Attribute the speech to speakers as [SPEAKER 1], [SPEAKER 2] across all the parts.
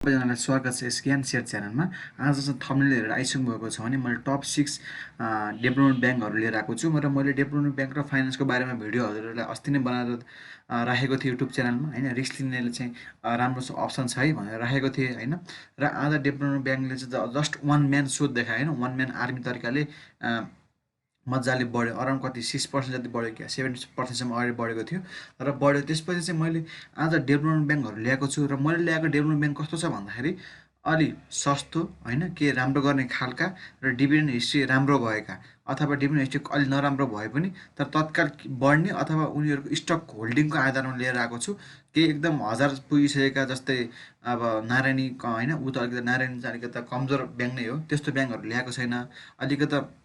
[SPEAKER 1] सबैजनालाई स्वागत छ स्क्यान सेयर च्यानलमा। आज चाहिँ थम्बनेल हेरेर आइसक्नु भएको छ भने मैले टप 6 डेभलपमेन्ट ब्याङ्कहरू लिएर आएको छु र मैले डेभलपमेन्ट ब्याङ्क र फाइनेन्सको बारेमा भिडियो हजुरहरूलाई अस्ति नै बनाएर राखेको थिएँ युट्युब च्यानलमा हैन। रिस्क लिनेले चाहिँ राम्रो अप्सन छ है भनेर राखेको थिएँ हैन। र आज डेभलपमेन्ट ब्याङ्कले चाहिँ जस्ट वान म्यान सो देखायो हैन, वान म्यान आर्मी तरिकाले मजाले बढ्यो। अराउन्ड कति 6% जति बढ्यो क्या, 7% अगाडि बढेको थियो र बढ्यो। त्यसपछि चाहिँ मैले आज डेभलपमेन्ट ब्याङ्कहरू ल्याएको छु र मैले ल्याएको डेभलपमेन्ट ब्याङ्क कस्तो छ भन्दाखेरि अलि सस्तो होइन, के राम्रो गर्ने खालका र डिभिडेन्ड हिस्ट्री राम्रो भएका, अथवा डिभिडेन्ड हिस्ट्री अलि नराम्रो भए पनि तर तत्काल बढ्ने अथवा उनीहरूको स्टक होल्डिङको आधारमा लिएर आएको छु। केही एकदम हजार पुगिसकेका जस्तै अब नारायणी होइन, ऊ त अलिकति नारायणी चाहिँ अलिकति कमजोर ब्याङ्क नै हो, त्यस्तो ब्याङ्कहरू ल्याएको छैन। अलिकति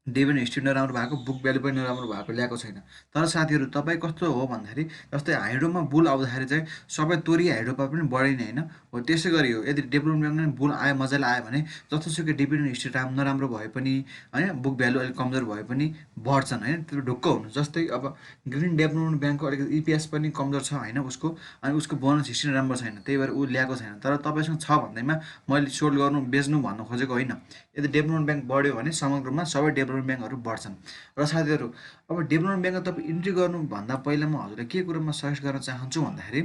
[SPEAKER 1] डिभिडेन्ड हिस्ट्री नराम्रो भएको, बुक भ्यालु पनि नराम्रो भएको ल्याएको छैन। तर साथीहरू तपाईँ कस्तो हो भन्दाखेरि जस्तै हाइड्रोमा बुल आउँदाखेरि चाहिँ सबै तोरी हाइड्रोमा पनि बढिने होइन हो, त्यसै गरी हो। यदि डेभलपमेन्टमा बुल आयो, मजाले आयो भने जस्तोसुकै डिभिडेन्ड हिस्ट्री नराम्रो भए पनि होइन, बुक भ्यालु अलिक कमजोर भए पनि बढ्छन् होइन, त्यो ढुक्क हुनु। जस्तै अब ग्रिन डेभलपमेन्ट ब्याङ्कको अलिकति इपिएस पनि कमजोर छ होइन उसको, अनि उसको बोनस हिस्ट्री राम्रो छैन, त्यही भएर ऊ ल्याएको छैन। तर तपाईँसँग छ भन्दैमा मैले सोल्ड गर्नु बेच्नु भन्न खोजेको होइन। यदि डेभलपमेन्ट ब्याङ्क बढ्यो भने समग्रमा सबै डेभलपमेन्ट ब्याङ्कहरू बढ्छन्। र साथीहरू अब डेभलपमेन्ट ब्याङ्कमा तपाईँ इन्ट्री गर्नुभन्दा पहिला म हजुरलाई के कुरामा सजेस्ट गर्न चाहन्छु भन्दाखेरि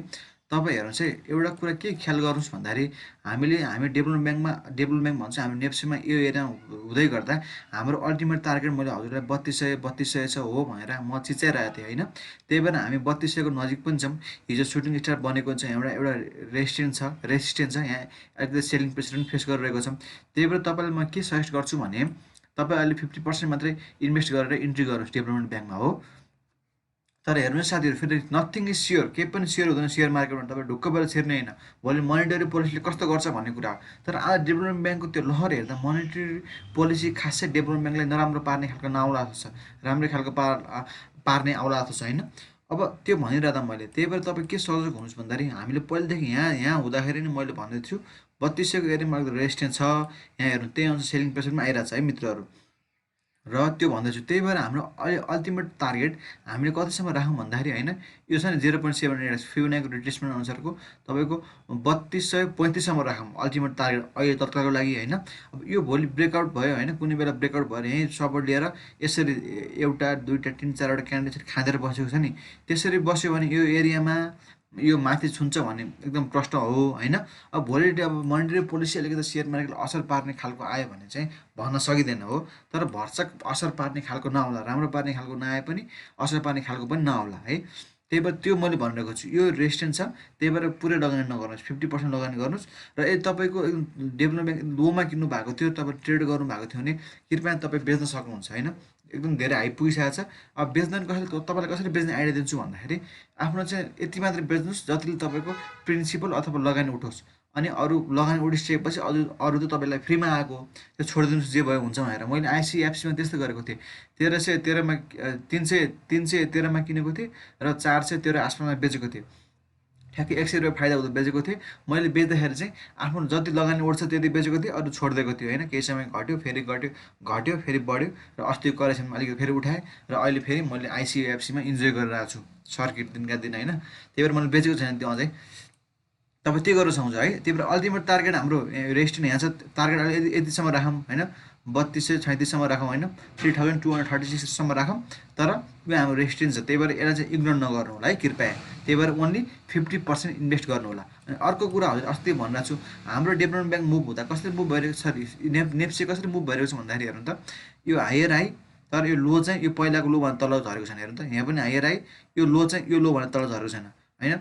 [SPEAKER 1] तपाईँ हेर्नुहोस् है, एउटा कुरा के ख्याल गर्नुहोस् भन्दाखेरि हामी डेभलपमेन्ट ब्याङ्क भन्छ, हामी नेप्सीमा यो एरिया हुँदै गर्दा हाम्रो अल्टिमेट टार्गेट मैले हजुरलाई 3200 छ हो भनेर म चिचाइरहेको थिएँ होइन। त्यही भएर हामी 3200को नजिक पनि छौँ। हिजो सुटिङ स्टार बनेको चाहिँ एउटा रेसिस्टेन्ट छ यहाँ, अलिकति सेलिङ प्रेसर पनि फेस गरिरहेको छौँ। त्यही भएर तपाईँलाई म के सजेस्ट गर्छु भने तपाईँ अहिले 50% मात्रै इन्भेस्ट गरेर इन्ट्री गर्नुहोस् डेभलपमेन्ट ब्याङ्कमा हो। तर हेर्नुहोस् साथीहरू, फेरि नथिङ इज स्योर, केही पनि स्योर हुँदैन सेयर मार्केटमा। तपाईँ ढुक्क भएर छिर्ने होइन, भोलि मोनिटरी पोलिसीले कस्तो गर्छ भन्ने कुरा हो। तर आज डेभलपमेन्ट ब्याङ्कको त्यो लहर हेर्दा मोनिटरी पोलिसी खासै डेभलपमेन्ट ब्याङ्कलाई नराम्रो पार्ने खालको नआउला जस्तो छ, राम्रै खालको पार्ने आउला जस्तो छ होइन। अब त्यो भनिरहँदा मैले त्यही भएर तपाईँ के सजग हुनुहोस् भन्दाखेरि हामीले पहिलेदेखि यहाँ हुँदाखेरि नै मैले भन्दै छु 3200को एरियामा अलिकति रेजिस्टेन्स छ यहाँ हेर्नु, त्यही अनुसार सेलिङ प्रेसर पनि आइरहेको छ है मित्रहरू। र त्यो भन्दैछु, त्यही भएर हाम्रो अल्टिमेट टार्गेट हामीले कतिसम्म राखौँ भन्दाखेरि होइन, यो छ नि 0.78 फिबोनाचीको रिट्रेसमेन्ट अनुसारको तपाईँको 3235सम्म राखौँ अल्टिमेट टार्गेट अहिले तत्कालको लागि होइन। अब यो भोलि ब्रेकआउट भयो होइन, कुनै बेला ब्रेकआउट भयो यहीँ सपोर्ट लिएर यसरी एउटा दुईवटा तिन चारवटा क्यान्डिडेट खाँदेर बसेको छ नि, त्यसरी बस्यो भने यो एरियामा यो माथि छुन्छ भने एकदम प्रश्न हो होइन। अब भोलि अब मोनिटरी पोलिसी अलिकति सेयर मार्केटलाई असर पार्ने खालको आयो भने चाहिँ भन्न सकिँदैन हो। तर भरसक असर पार्ने खालको नआउला, राम्रो पार्ने खालको नआए पनि असर पार्ने खालको पनि नआउला है। त्यही भएर त्यो मैले भनिरहेको छु, यो रेजिस्टेन्स छ, त्यही भएर पुरै लगानी नगर्नुहोस्, 50% लगानी गर्नुहोस्। र यदि तपाईँको डेभलपमेन्ट लोमा किन्नु भएको थियो, तपाईँ ट्रेड गर्नुभएको थियो भने कृपया तपाईँ बेच्न सक्नुहुन्छ होइन। एकदम धेरै हाई पुगिसकेको छ। अब बेच्दैन कसैले, तपाईँलाई कसरी बेच्ने आइडिया दिन्छु भन्दाखेरि आफ्नो चाहिँ यति मात्रै बेच्नुहोस् जतिले तपाईँको प्रिन्सिपल अथवा लगानी उठोस्, अनि अरू लगानी उठिसकेपछि अरू त तपाईँलाई फ्रीमा आएको त्यो छोडिदिनुहोस्, जे भयो हुन्छ भनेर। मैले आइसिएफसीमा त्यस्तो गरेको थिएँ, 1313मा 313मा किनेको थिएँ र 413 आसपासमा बेचेको थिएँ। ठ्याक्कै 100 रुपियाँ फाइदा हुँदा बेचेको थिएँ। मैले बेच्दाखेरि चाहिँ आफ्नो जति लगानी उठ्छ त्यति बेचेको थिएँ, अरू छोडिदिएको थियो होइन। केही समय घट्यो फेरि बढ्यो र अस्तिको करेक्सनमा अलिकति फेरि उठाएँ र अहिले फेरि मैले आइसिएफसीमा इन्जोय गरिरहेको छु सर्किट दिनका दिन होइन। त्यही भएर मैले बेचेको छैन त्यो अझै, तपाईँ त्यो गरेर सक्नुहुन्छ है। त्यही भएर अल्टिमेट टार्गेट हाम्रो रेजिस्टेन्स यहाँ छ, टार्गेट अहिले यतिसम्म राखौँ होइन, 3237सम्म राखौँ होइन, 3236सम्म राखौँ। तर यो हाम्रो रेजिस्टेन्स छ, त्यही भएर यसलाई चाहिँ इग्नोर नगर्नु होला है कृपया। त्यही भएर ओन्ली 50% इन्भेस्ट गर्नु होला। अनि अर्को कुरा हजुर अस्ति भनिरहेको छु, हाम्रो डेभलपमेन्ट ब्याङ्क मुभ हुँदा कसरी मुभ भइरहेको छ, नेप्सी कसरी मुभ भइरहेको छ भन्दाखेरि हेर्नु त, यो हायर हाई तर यो लो चाहिँ यो पहिलाको लो भन्दा तल झरेको छैन हेर्नु त। यहाँ पनि हायर हाई, यो लो चाहिँ यो लो भन्दा तल झरेको छैन होइन।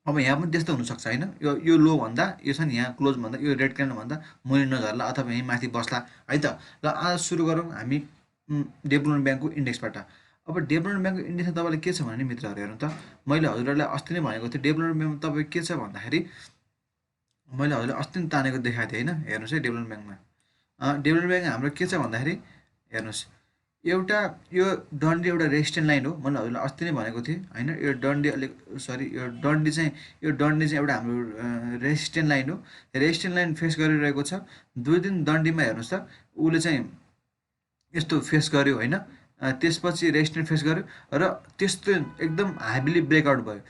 [SPEAKER 1] अब यहाँ पनि त्यस्तो हुनसक्छ होइन, यो लो भन्दा यो छ नि यहाँ क्लोज भन्दा यो रेड क्यान्डल भन्दा मुनि नझर्ला अथवा यहीँ माथि बस्ला है त। ल आज सुरु गरौँ हामी डेभलपमेन्ट ब्याङ्कको इन्डेक्सबाट। अब डेभलपमेन्ट ब्याङ्कको इन्डेक्समा तपाईँले के छ भने मित्रहरू हेर्नु त, मैले हजुरहरूलाई अस्ति नै भनेको थिएँ डेभलपमेन्ट ब्याङ्कमा तपाईँ के छ भन्दाखेरि मैले हजुरलाई अस्ति नै तानेको देखाएको थिएँ होइन। हेर्नुहोस् है डेभलपमेन्ट ब्याङ्कमा, डेभलपमेन्ट ब्याङ्क हाम्रो के छ भन्दाखेरि हेर्नुहोस्, एउटा यो डन्डी एउटा रेजिस्टेन्ट लाइन हो, मैले हजुरलाई अस्ति नै भनेको थिएँ होइन। यो डन्डी यो डन्डी चाहिँ एउटा हाम्रो रेजिस्टेन्ट लाइन हो। रेजिस्टेन्ट लाइन फेस गरिरहेको छ 2 दिन डन्डीमा हेर्नुहोस् त, उसले चाहिँ यस्तो फेस गर्यो होइन, त्यसपछि रेजिस्टेन्ट फेस गर्यो र त्यस्तो एकदम हेभिली ब्रेकआउट भयो।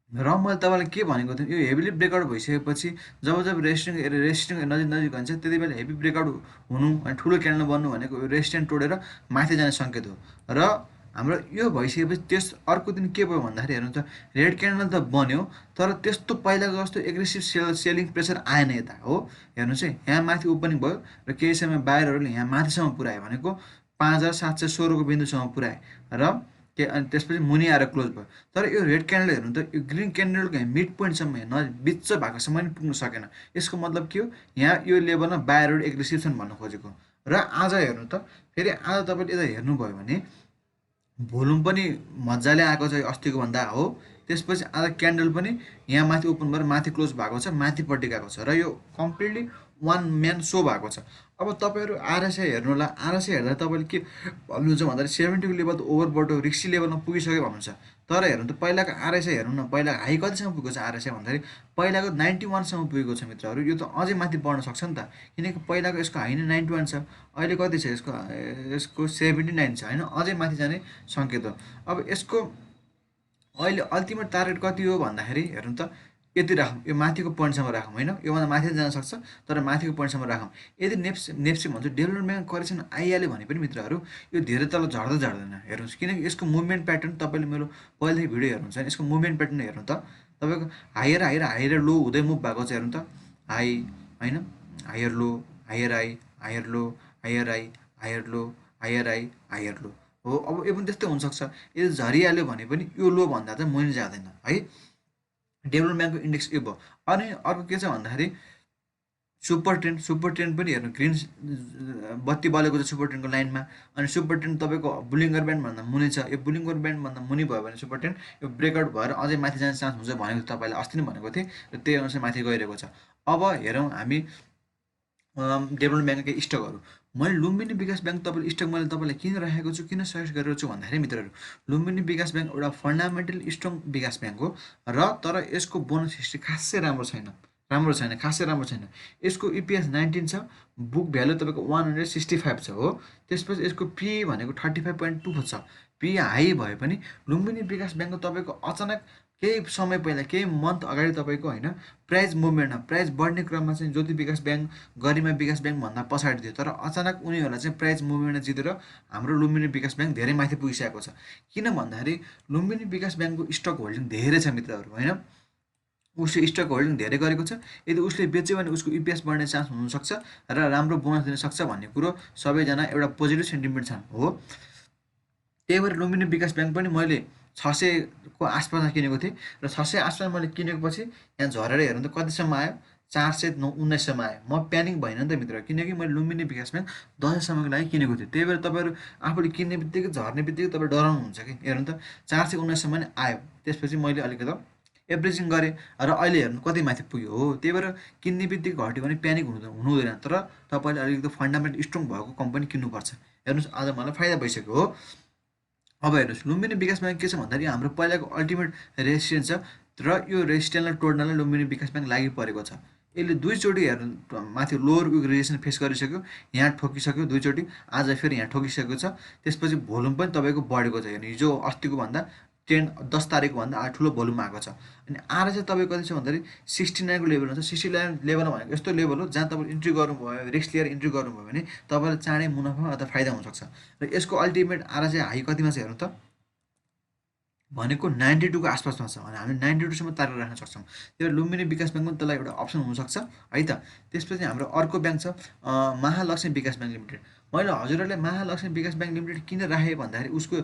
[SPEAKER 1] र मैले तपाईँलाई के भनेको थिएँ, यो हेभिली ब्रेकआउट भइसकेपछि जब जब रेजिस्ट्यान्ट नजिक नजिक हुन्छ त्यति बेला हेभी ब्रेकआउट हुनु अनि ठुलो क्यान्डल बन्नु भनेको रेजिस्ट्यान्ट तोडेर माथि जाने सङ्केत हो। र हाम्रो यो भइसकेपछि त्यस अर्को दिन के भयो भन्दाखेरि हेर्नु त, रेड क्यान्डल त बन्यो तर त्यस्तो पहिलाको जस्तो एग्रेसिभ सेलिङ प्रेसर आएन यता हो। हेर्नुहोस् है, यहाँ माथि ओपनिङ भयो र केही समय बाहिरहरूले यहाँ माथिसम्म पुऱ्यायो भनेको 5716 को बिन्दुसम्म पुऱ्याए र के अनि त्यसपछि मुनि आएर क्लोज भयो। तर यो रेड क्यान्डल हेर्नु त, यो ग्रिन क्यान्डलको मिड पोइन्टसम्म बिच भागसम्म पनि पुग्न सकेन। यसको मतलब के हो, यहाँ यो लेभलमा बाहिरबाट एग्रेसिभ छन् भन्नु खोजेको। र आज हेर्नु त, फेरि आज तपाईँले यता हेर्नुभयो भने भोल्युम पनि मजाले आएको छ अस्तिको भन्दा हो। त्यसपछि आज क्यान्डल पनि यहाँ माथि ओपन भएर माथि क्लोज भएको छ, माथिपट्टि गएको छ र यो कम्प्लिटली वान म्यान सो भएको छ। अब तपाईँहरू आरएसआई हेर्नु होला, आरएसआई हेर्दा तपाईँले के भन्नुहुन्छ भन्दाखेरि 70 को लेभल त ओभरबोट रिक्सी लेभलमा पुगिसक्यो भन्नुहुन्छ। तर हेर्नु त पहिलाको आरएसआई हेर्नु न, पहिला हाई कतिसम्म पुगेको छ आरएसआई भन्दाखेरि पहिलाको 91सम्म पुगेको छ मित्रहरू। यो त अझै माथि बढ्न सक्छ नि त, किनकि पहिलाको यसको हाई नै 91 छ, अहिले कति छ यसको, यसको 79 छ होइन, अझै माथि जाने सङ्केत हो। अब यसको अहिले अल्टिमेट टार्गेट कति हो भन्दाखेरि हेर्नु त, यति राखौँ, यो माथिको पोइन्टसम्म राखौँ होइन, योभन्दा माथि जान सक्छ तर माथिको पोइन्टसम्म राखौँ। यदि नेप्सी भन्छु डेभलपमेन्ट करेक्सन आइहाल्यो भने पनि मित्रहरू यो धेरै तल झर्दैन हेर्नुहोस्, किनकि यसको मुभमेन्ट प्याटर्न तपाईँले मेरो पहिलेदेखि भिडियो हेर्नुहुन्छ भने यसको मुभमेन्ट प्याटर्न हेर्नु त, तपाईँको हायर लो हुँदै मुभ भएको छ हेर्नु त, हाई होइन, higher low, higher high, higher low, higher high, higher low, higher high, higher low हो। अब यो पनि त्यस्तै हुनसक्छ, यदि झरिहाल्यो भने पनि यो लो भन्दा चाहिँ मुनि जाँदैन है। डेभलपमेन्ट ब्याङ्कको इन्डेक्स यो भयो। अनि अर्को के छ भन्दाखेरि सुपर ट्रेन्ड पनि हेर्नु, ग्रिन बत्ती बलेको छ सुपर ट्रेन्डको लाइनमा। अनि सुपर ट्रेन्ड तपाईँको बुलिङ्गर ब्यान्डभन्दा मुनि छ, यो बुलिङ्गर ब्यान्डभन्दा मुनि भयो भने सुपर ट्रेन्ड यो ब्रेकआउट भएर अझै माथि जाने चान्स हुन्छ भनेको तपाईँलाई अस्ति नै भनेको थिएँ र त्यही अनुसार माथि गइरहेको छ। अब हेरौँ हामी डेभलपमेन्ट ब्याङ्ककै स्टकहरू। मैले लुम्बिनी विकास ब्याङ्क तपाईँले स्टक मैले तपाईँलाई किन राखेको छु, किन सजेस्ट गरेको छु भन्दाखेरि मित्रहरू, लुम्बिनी विकास ब्याङ्क एउटा फन्डामेन्टल स्ट्रङ विकास ब्याङ्क हो र तर यसको बोनस हिस्ट्री खासै राम्रो छैन, खासै राम्रो छैन। यसको इपिएस 19 छ, बुक भ्यालु तपाईँको 165 छ हो। त्यसपछि यसको पी भनेको 35.2 छ। पी हाई भए पनि लुम्बिनी विकास ब्याङ्कको तपाईँको अचानक केही समय पहिला केही मन्थ अगाडि तपाईँको होइन प्राइस मुभमेन्टमा प्राइस बढ्ने क्रममा चाहिँ ज्योति विकास ब्याङ्क, गरिमा विकास ब्याङ्कभन्दा पछाडि थियो। तर अचानक उनीहरूलाई चाहिँ प्राइस मुभमेन्टमा जितेर हाम्रो लुम्बिनी विकास ब्याङ्क धेरै माथि पुगिसकेको छ। किन भन्दाखेरि लुम्बिनी विकास ब्याङ्कको स्टक होल्डिङ धेरै छ मित्रहरू होइन, उसले स्टक होल्डिङ धेरै गरेको छ। यदि उसले बेच्यो भने उसको इपिएस बढ्ने चान्स हुनसक्छ र राम्रो बोनस दिन सक्छ भन्ने कुरो सबैजना एउटा पोजिटिभ सेन्टिमेन्ट छन् हो। त्यही भएर लुम्बिनी विकास ब्याङ्क पनि मैले 600 को आसपासमा किनेको थिएँ र 600 आसपास मैले किनेको पछि यहाँ झरेर हेर्नु त कतिसम्म आयो, 419सम्म आयो। म प्यानिक भएन नि त मित्र, किनकि मैले लुम्बिनी विकास ब्याङ्क 10सम्मको लागि किनेको थिएँ। त्यही भएर तपाईँहरू आफूले किन्ने बित्तिकै झर्ने बित्तिकै तपाईँ डराउनुहुन्छ कि। हेर्नु त 419सम्म नै आयो, त्यसपछि मैले अलिकति एभरेजिङ गरेँ र अहिले हेर्नु कति माथि पुग्यो हो। त्यही भएर किन्ने बित्तिकै घट्यो भने प्यानिक हुनु हुँदैन, तर तपाईँले अलिकति फन्डामेन्टल स्ट्रङ भएको कम्पनी किन्नुपर्छ। हेर्नुहोस् आज मलाई फाइदा भइसक्यो हो। अब हेर्नुहोस् लुम्बिनी विकास ब्याङ्क के छ भन्दाखेरि हाम्रो पहिलाको अल्टिमेट रेजिस्टेन्स छ र यो रेजिस्टेन्सलाई तोड्नलाई लुम्बिनी विकास ब्याङ्क लागि परेको छ। यसले दुईचोटि हेर्नु माथि लोवर रेजिस्टेन्स फेस गरिसक्यो, यहाँ ठोकिसक्यो दुईचोटि, आज फेरि यहाँ ठोकिसकेको छ। त्यसपछि भोल्युम पनि तपाईँको बढेको छ, हेर्नु हिजो अस्तिको भन्दा 10 तारिकको भन्दा ठुलो भोल्युम आएको छ। अनि आएर चाहिँ तपाईँको कति छ भन्दाखेरि 69 को लेभलमा छ। 69 लेभलमा भनेको यस्तो लेभल हो जहाँ तपाईँले इन्ट्री गर्नुभयो, रिस्क लिएर इन्ट्री गर्नुभयो भने तपाईँलाई चाँडै मुनाफा अथवा फाइदा हुनसक्छ। र यसको अल्टिमेट आएर चाहिँ हाई कतिमा छ हेर्नु त, भनेको 92 को आसपासमा छ भने हामीले 92सम्म तारेर राख्न सक्छौँ। त्यो लुम्बिनी विकास ब्याङ्क पनि त्यसलाई एउटा अप्सन हुनसक्छ है त। त्यसपछि हाम्रो अर्को ब्याङ्क छ महालक्ष्मी विकास ब्याङ्क लिमिटेड। मैले हजुरहरूले महालक्ष्मी विकास ब्याङ्क लिमिटेड किन राखेँ भन्दाखेरि उसको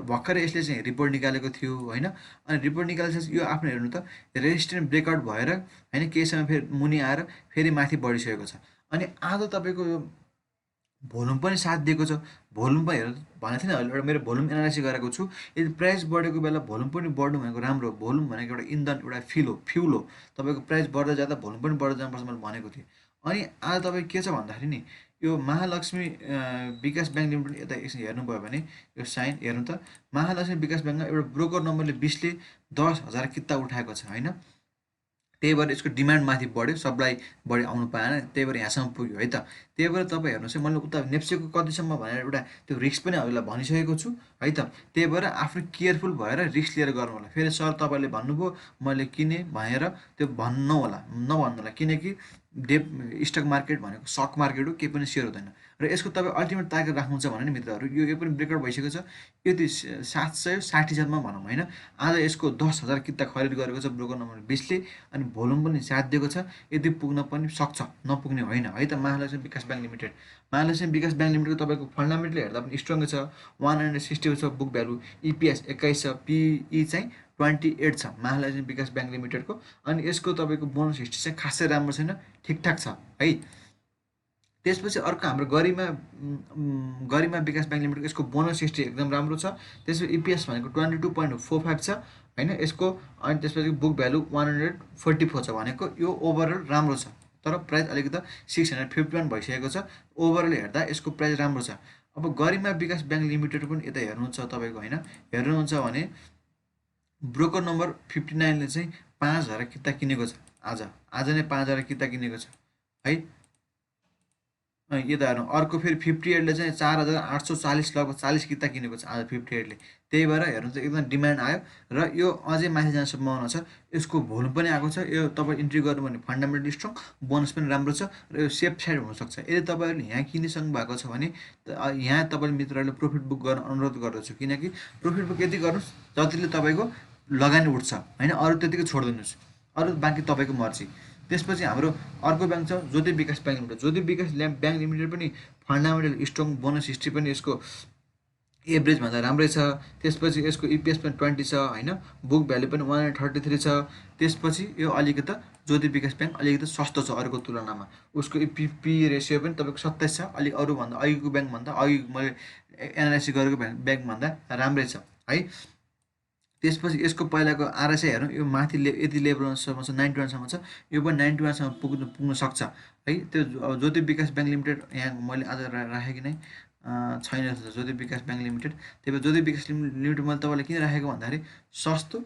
[SPEAKER 1] भर्खरै यसले चाहिँ रिपोर्ट निकालेको थियो होइन। अनि रिपोर्ट निकालेपछि यो आफ्नो हेर्नु त रेजिस्टेन्स ब्रेकआउट भएर होइन केही समय फेरि मुनि आएर फेरि माथि बढिसकेको छ। अनि आज तपाईँको भोल्युम पनि साथ दिएको छ। भोल्युम पनि हेर्नु भनेको थिएन अहिले, एउटा मेरो भोल्युम एनालाइसिस गरेको छु। यदि प्राइस बढेको बेला भोल्युम पनि बढ्नु भनेको राम्रो हो। भोल्युम भनेको एउटा इन्धन, एउटा फ्युल हो। तपाईँको प्राइस बढ्दै जाँदा भोल्युम पनि बढ्दै जानुपर्छ मैले भनेको थिएँ। अनि आज तपाईँ के छ भन्दाखेरि नि यो महालक्ष्मी विकास ब्याङ्क लिमिटेड यता एकछिन हेर्नुभयो भने यो साइन हेर्नु त, महालक्ष्मी विकास ब्याङ्कमा एउटा ब्रोकर नम्बरले 20ले 10,000 किता उठाएको छ होइन। त्यही भएर यसको डिमान्ड माथि बढ्यो, सप्लाई बढी आउनु पाएन, त्यही भएर यहाँसम्म पुग्यो है त। त्यही भएर तपाईँ हेर्नुहोस् है, मैले उता नेप्सेको कतिसम्म भनेर एउटा त्यो रिस्क पनि हजुरलाई भनिसकेको छु है त। त्यही भएर आफू केयरफुल भएर रिस्क लिएर गर्नु होला। फेरि सर तपाईँले भन्नुभयो मैले किनेँ भनेर त्यो नभन्नु होला, किनकि स्टक मार्केट भनेको सक मार्केट हो, केही पनि सेयर हुँदैन। र यसको तपाईँ अल्टिमेट टार्गेट राख्नुहुन्छ भने नि मित्रहरू, यो पनि ब्रेकआउट भइसकेको छ। यति 760 भनौँ होइन, आज यसको 10,000 किता खरिद गरेको छ ब्रोकर नम्बर 20ले, अनि भोल्युम पनि साथ दिएको छ। यदि पुग्न पनि सक्छ, नपुग्ने होइन है त। महालक्ष्मी विकास ब्याङ्क लिमिटेड, महालक्ष्मी विकास ब्याङ्क लिमिटेडको तपाईँको फन्डामेन्टल हेर्दा पनि स्ट्रङ्गै छ। 160 छ बुक भ्यालु, इपिएस 21 छ, पिई चाहिँ 28 छ महालक्ष्मी विकास ब्याङ्क लिमिटेडको। अनि यसको तपाईँको बोनस हिस्ट्री चाहिँ खासै राम्रो छैन, ठिकठाक छ है। त्यसपछि अर्को हाम्रो गरिमा विकास ब्याङ्क लिमिटेडको यसको बोनस हिस्ट्री एकदम राम्रो छ। त्यसपछि इपिएस भनेको 22.45 छ होइन यसको। अनि त्यसपछि बुक भ्यालु 144 छ भनेको यो ओभरअल राम्रो छ। तर प्राइस अलिकति 651 भइसकेको छ। ओभरअल हेर्दा यसको प्राइस राम्रो छ। अब गरिमा विकास ब्याङ्क लिमिटेड पनि यता हेर्नुहुन्छ तपाईँको होइन, हेर्नुहुन्छ भने ब्रोकर नम्बर 59ले चाहिँ 5,000 किता किनेको छ। आज नै 5,000 किता किनेको छ है। यता हेर्नु अर्को फेरि 58ले चाहिँ 4,840 लगभग 40 किता किनेको छ आज 58ले। त्यही भएर हेर्नु चाहिँ एकदम डिमान्ड आयो र यो अझै माथि जाने सम्भावना छ। यसको भोल्युम पनि आएको छ। यो तपाईँ इन्ट्री गर्नु भने फन्डामेन्टल स्ट्रङ, बोनस पनि राम्रो छ र यो सेफ साइड हुनसक्छ। यदि तपाईँहरूले यहाँ किनिसक्नु भएको छ भने यहाँ तपाईँले मित्रहरूले प्रफिट बुक गर्न अनुरोध गर्दछु, किनकि प्रफिट बुक यति गर्नुहोस् जतिले तपाईँको लगानी उठ्छ होइन, अरू त्यतिकै छोडिदिनुहोस्, अरू बाँकी तपाईँको मर्जी। त्यसपछि हाम्रो अर्को ब्याङ्क छ ज्योति Bikas bank limited. Jyoti Bikas bank limited पनि फन्डामेन्टल स्ट्रङ, बोनस हिस्ट्री पनि यसको एभरेज भन्दा राम्रै छ। त्यसपछि यसको इपिएस पनि 20 छ होइन, बुक भ्यालु पनि 133 छ। त्यसपछि यो अलिकति ज्योति विकास ब्याङ्क अलिकति सस्तो छ अरूको तुलनामा। उसको पी रेसियो पनि तपाईँको 27 छ, अलिक अरूभन्दा अघिको ब्याङ्कभन्दा, अघि मैले एनालाइसिस गरेको ब्याङ्कभन्दा राम्रै छ है। त्यसपछि यसको पहिलाको आरएसआई हेरौँ, यो माथि यति लेभलसम्म छ, 91सम्म छ। यो पनि 91सम्म पुग्न सक्छ है। त्यो ज्योति विकास ब्याङ्क लिमिटेड यहाँ मैले आज राखेँ कि नै छैन जस्तो छ ज्योति विकास ब्याङ्क लिमिटेड। त्यही भएर ज्योति विकास लिमिटेड मैले तपाईँलाई किन राखेको भन्दाखेरि सस्तो,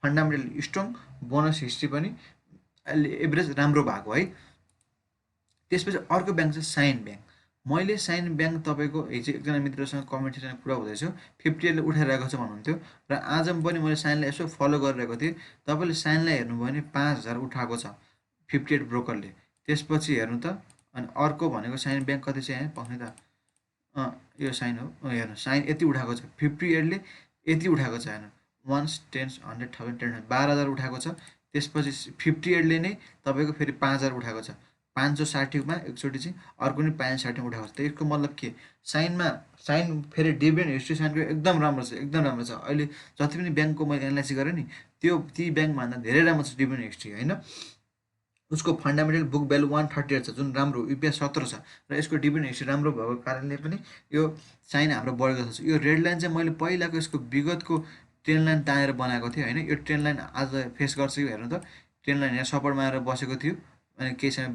[SPEAKER 1] फन्डामेन्टल स्ट्रङ, बोनस हिस्ट्री पनि एभरेज राम्रो भएको है। त्यसपछि अर्को ब्याङ्क छ साइन ब्याङ्क। मैले साइन ब्याङ्क तपाईँको हिजो एकजना मित्रसँग कमेन्ट सेक्सनमा कुरा हुँदैछु, 58ले उठाइरहेको छ भन्नुहुन्थ्यो र आज पनि मैले साइनलाई यसो फलो गरिरहेको थिएँ। तपाईँले साइनलाई हेर्नुभयो भने 5,000 उठाएको छ 58 ब्रोकरले। त्यसपछि हेर्नु त, अनि अर्को भनेको साइन ब्याङ्क कति छ यहाँ पाउने त, यो साइन हो, हेर्नु साइन यति उठाएको छ 58ले, यति उठाएको छ हेर्नु 1 10 100 1000 10 12,000 उठाएको छ। त्यसपछि 58ले नै तपाईँको फेरि 5,000 उठाएको छ, 560मा एकचोटि चाहिँ अर्को नि 560मा उठाएको छ। त्यसको मतलब के, साइन फेरि डिभिडेन्ड हिस्ट्री साइनको एकदम राम्रो छ, एकदम राम्रो छ। अहिले जति पनि ब्याङ्कको मैले एनालाइसिस गरेँ नि, ती ब्याङ्कभन्दा धेरै राम्रो छ डिभिडेन्ड हिस्ट्री होइन। उसको फन्डामेन्टल बुक भ्यालु 138 छ, जुन राम्रो, इपिएस 17 छ र यसको डिभिडेन्ड हिस्ट्री राम्रो भएको कारणले पनि यो साइन हाम्रो बढेको छ। यो रेड लाइन चाहिँ मैले पहिलाको यसको विगतको ट्रेन लाइन तानेर बनाएको थिएँ होइन। यो ट्रेन लाइन आज फेस गर्छ कि हेर्नु त, ट्रेन लाइन यहाँ सपोर्ट मारेर बसेको थियो, अनि केही समय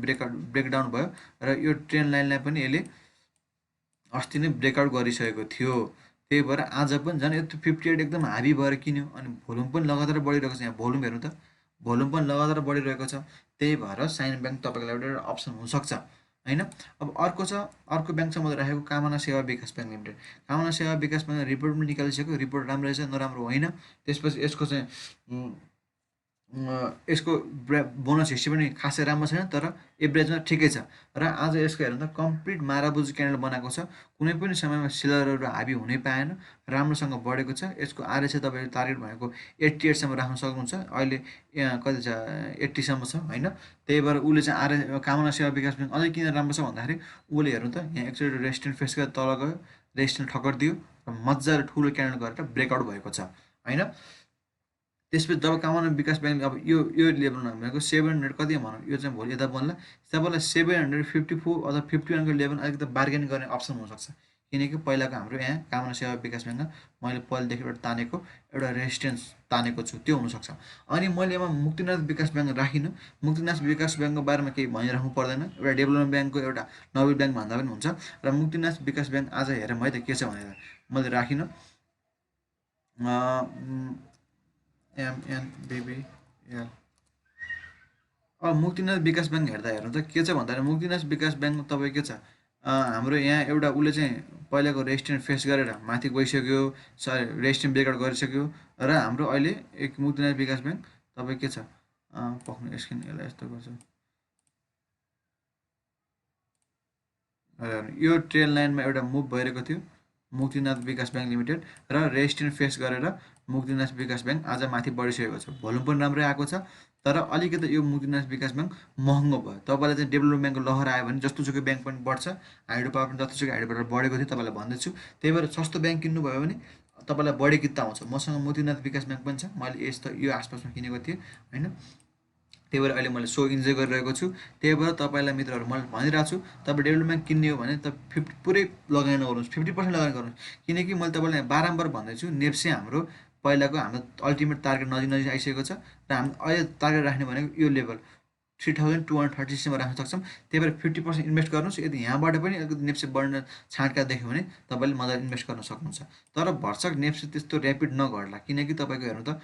[SPEAKER 1] ब्रेकडाउन भयो र यो ट्रेन लाइनलाई पनि यसले अस्ति नै ब्रेकआउट गरिसकेको थियो। त्यही भएर आज पनि झन् यो 58 एकदम हाबी भएर किन्यो, अनि भोल्युम पनि लगातार बढिरहेको छ। यहाँ भोल्युम हेर्नु त, भोल्युम पनि लगातार बढिरहेको छ। त्यही भएर साइन ब्याङ्क तपाईँको लागि एउटा अप्सन हुनसक्छ होइन। अब अर्को ब्याङ्क चाहिँ मैले राखेको कामना सेवा विकास ब्याङ्क लिमिटेड। कामना सेवा विकास ब्याङ्क रिपोर्ट पनि निकालिसक्यो, रिपोर्ट राम्रो रहेछ, नराम्रो होइन। त्यसपछि यसको चाहिँ यसको बोनस हिस्ट्री पनि खासै राम्रो छैन, तर एभरेजमा ठिकै छ। र आज यसको हेर्नु त कम्प्लिट माराबुजी क्यान्डल बनाएको छ, कुनै पनि समयमा सेलरहरू हाबी हुनै पाएन, राम्रोसँग बढेको छ। यसको आरएसआई तपाईँको टार्गेट भनेको 88सम्म राख्न सक्नुहुन्छ, अहिले यहाँ कति छ 80सम्म छ होइन। त्यही भएर उसले चाहिँ कामना सेवा विकास ब्याङ्क अझै किन राम्रो छ भन्दाखेरि उसले हेर्नु त यहाँ एकचोटि रेजिस्टेन्स फेस गरेर तल गयो, रेजिस्टेन्स ठक्कर दियो र मजाले ठुलो क्यान्डल गरेर ब्रेकआउट भएको छ होइन। त्यसपछि जब कामना विकास ब्याङ्कले अब यो लेभलमा भनेको 700 कति भनौँ, यो चाहिँ भोलि यता बन्ला तपाईँलाई 754 अथवा 51को लेभल अलिकति बार्गेनिङ गर्ने अप्सन हुनसक्छ। किनकि पहिलाको हाम्रो यहाँ कामना सेवा विकास ब्याङ्कमा मैले पहिलेदेखि एउटा तानेको एउटा रेजिस्टेन्स तानेको छु, त्यो हुनसक्छ। अनि मैले यहाँ मुक्तिनाथ विकास ब्याङ्क राखिनँ। मुक्तिनाथ विकास ब्याङ्कको बारेमा केही भनिराख्नु पर्दैन, एउटा डेभलपमेन्ट ब्याङ्कको एउटा नोबेल ब्याङ्क भन्दा पनि हुन्छ। र मुक्तिनाथ विकास ब्याङ्क आज हेरेँ मैले के छ भनेर मैले राखिनँ। MNBBL। अब मुक्तिनाथ विकास ब्याङ्क हेर्दा हेर्नु त के छ भन्दाखेरि मुक्तिनाथ विकास ब्याङ्कमा तपाईँ के छ, हाम्रो यहाँ एउटा उसले चाहिँ पहिलाको रेजिस्ट्यान्ट फेस गरेर माथि गइसक्यो, रेजिस्ट्यान्ट ब्रेकआउट गरिसक्यो र हाम्रो अहिले एक मुक्तिनाथ विकास ब्याङ्क तपाईँ के छ पक्नु स्क्रिन यसलाई यस्तो गर्छु। यो ट्रेल लाइनमा एउटा मुभ भइरहेको थियो मुक्तिनाथ विकास ब्याङ्क लिमिटेड र रेजिस्ट्यान्ट फेस गरेर मुक्तिनाथ विकास ब्याङ्क आज माथि बढिसकेको छ। भोल्युम पनि राम्रै आएको छ, तर अलिकति यो मुक्तिनाथ विकास ब्याङ्क महँगो भयो। तपाईँलाई चाहिँ डेभलपमेन्ट ब्याङ्कको लहर आयो भने जस्तोसुकै ब्याङ्क पनि बढ्छ, हाइड्रो पावर पनि जस्तोसुकै हाइड्रो पावर बढेको थियो तपाईँलाई भन्दैछु। त्यही भएर सस्तो ब्याङ्क किन्नुभयो भने तपाईँलाई बढी किता आउँछ। मसँग मुक्तिनाथ विकास ब्याङ्क पनि छ, मैले यस्तो यो आसपासमा किनेको थिएँ होइन। त्यही भएर अहिले मैले सो इन्जोय गरिरहेको छु। त्यही भएर तपाईँलाई मित्रहरू मैले भनिरहेको छु, तपाईँ डेभलपमेन्ट किन्ने हो भने त 50 पुरै लगानी नगर्नुहोस्, 50% लगानी गर्नुहोस्। किनकि मैले तपाईँलाई बारम्बार भन्दैछु नेप्से हाम्रो पहिलाको हाम्रो अल्टिमेट टार्गेट नजिक आइसकेको छ र हामी अहिले टार्गेट राख्ने भनेको यो लेभल 3236 राख्न सक्छौँ। त्यही भएर 50% इन्भेस्ट गर्नुहोस्। यदि यहाँबाट पनि अलिकति नेप्से बढ्न छाँटका देख्यो भने तपाईँले मजाले इन्भेस्ट गर्न सक्नुहुन्छ। तर भरसक नेप्से त्यस्तो ऱ्यापिड नघट्ला, किनकि तपाईँको हेर्नु त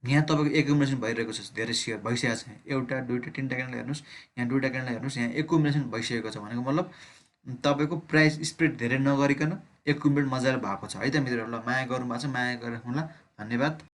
[SPEAKER 1] यहाँ तपाईँको एकुमुलेसन भइरहेको छ, धेरै सेयर भइसकेको छ। एउटा दुईवटा तिनवटा क्यान्डल हेर्नुहोस्, यहाँ दुईवटा क्यान्डल हेर्नुहोस्, यहाँ एकुमुलेसन भइसकेको छ भनेको मतलब तपाईँको प्राइस स्प्रेड धेरै नगरिकन एकुमुलेट मजाले भएको छ है त मित्रहरू। ल माया गर्नुभएको छ, माया गरेर होला, धन्यवाद।